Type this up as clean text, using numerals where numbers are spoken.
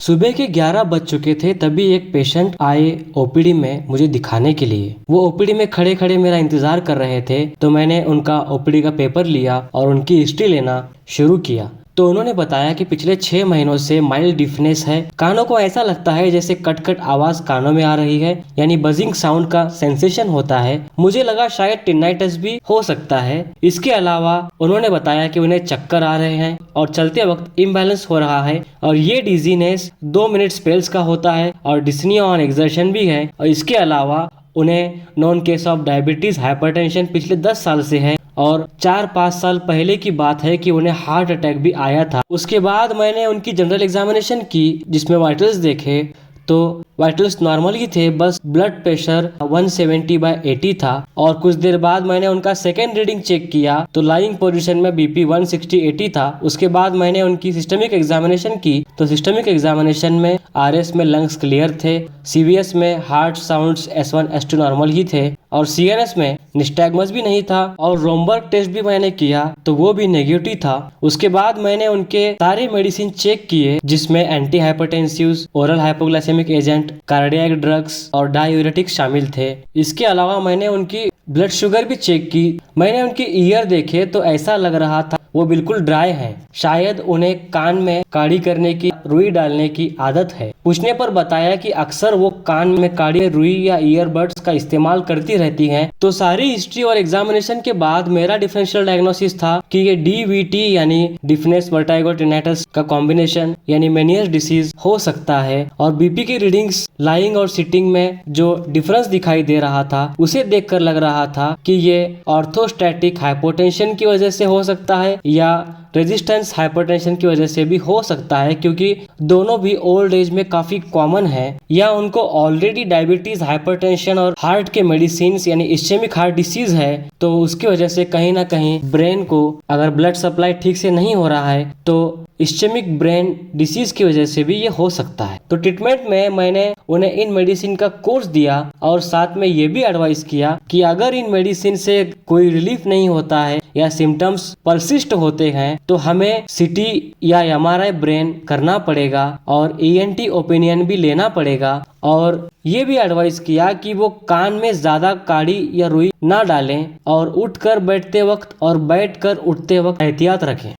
सुबह के 11 बज चुके थे तभी एक पेशेंट आए ओपीडी में मुझे दिखाने के लिए। वो ओपीडी में खड़े खड़े मेरा इंतजार कर रहे थे, तो मैंने उनका ओपीडी का पेपर लिया और उनकी हिस्ट्री लेना शुरू किया। तो उन्होंने बताया कि पिछले 6 महीनों से माइल्ड डिफनेस है। कानों को ऐसा लगता है जैसे कट कट आवाज कानों में आ रही है, यानी बजिंग साउंड का सेंसेशन होता है। मुझे लगा शायद टिनाइटस भी हो सकता है। इसके अलावा उन्होंने बताया कि उन्हें चक्कर आ रहे हैं और चलते वक्त इम्बैलेंस हो रहा है, और ये डिजीनेस 2 मिनट स्पेल्स का होता है और डिस्निया ऑन एक्सर्शन भी है। और इसके अलावा उन्हें non case of diabetes hypertension पिछले 10 साल से है, और 4-5 साल पहले की बात है कि उन्हें हार्ट अटैक भी आया था। उसके बाद मैंने उनकी जनरल एग्जामिनेशन की, जिसमें वाइटल्स देखे तो वाइटल्स नॉर्मल ही थे, बस ब्लड प्रेशर 170/80 था। और कुछ देर बाद मैंने उनका सेकेंड रीडिंग चेक किया तो लाइंग पोजीशन में बीपी 160/80 था। उसके बाद मैंने उनकी सिस्टमिक एग्जामिनेशन की तो सिस्टमिक एग्जामिनेशन में आरएस में लंग्स क्लियर थे, सीवीएस में heart sounds S1 S2 normal ही थे, और सीएनएस में निस्टैग्मस भी नहीं था। और रोमबर्ग टेस्ट भी मैंने किया तो वो भी नेगेटिव था। उसके बाद मैंने उनके सारे मेडिसिन चेक किए, जिसमें anti hypertensives, oral hypoglycemic agent, cardiac drugs और डायूरेटिक्स शामिल थे। इसके अलावा मैंने उनकी ब्लड शुगर भी चेक की। मैंने उनके ईयर देखे तो ऐसा लग रहा था वो बिल्कुल ड्राई हैं। शायद उन्हें कान में काड़ी करने की, रुई डालने की आदत है। पूछने पर बताया कि अक्सर वो कान में काड़ी, रुई या ईयरबड्स का इस्तेमाल करती रहती हैं। तो सारी हिस्ट्री और एग्जामिनेशन के बाद मेरा डिफरेंशियल डायग्नोसिस था कि ये डीवीटी यानी डिफनेस वर्टिगो टिनाइटस का कॉम्बिनेशन यानी मेनियस डिसीज हो सकता है। और बीपी की रीडिंग्स लाइंग और सिटिंग में जो डिफरेंस दिखाई दे रहा था उसे देखकर लग रहा था कि ये ऑर्थोस्टैटिक हाइपोटेंशन की वजह से हो सकता है या रेजिस्टेंस हाइपरटेंशन की वजह से भी हो सकता है, क्योंकि दोनों भी ओल्ड एज में काफी कॉमन है, या उनको ऑलरेडी डायबिटीज, हाइपरटेंशन और हार्ट के मेडिसिन यानी इस्चेमिक हार्ट डिसीज है। तो उसकी वजह से कहीं ना कहीं ब्रेन को अगर ब्लड सप्लाई ठीक से नहीं हो रहा है तो इस्चेमिक ब्रेन डिसीज की वजह से भी ये हो सकता है। तो ट्रीटमेंट में मैंने उन्हें इन मेडिसिन का कोर्स दिया और साथ में ये भी एडवाइस किया कि अगर इन मेडिसिन से कोई रिलीफ नहीं होता है या सिम्टम्स परसिस्ट होते हैं तो हमें सीटी या एमआरआई ब्रेन करना पड़ेगा और ईएनटी ओपिनियन भी लेना पड़ेगा। और ये भी एडवाइस किया कि वो कान में ज्यादा काड़ी या रुई ना डालें और उठकर बैठते वक्त और बैठकर उठते वक्त एहतियात रखें।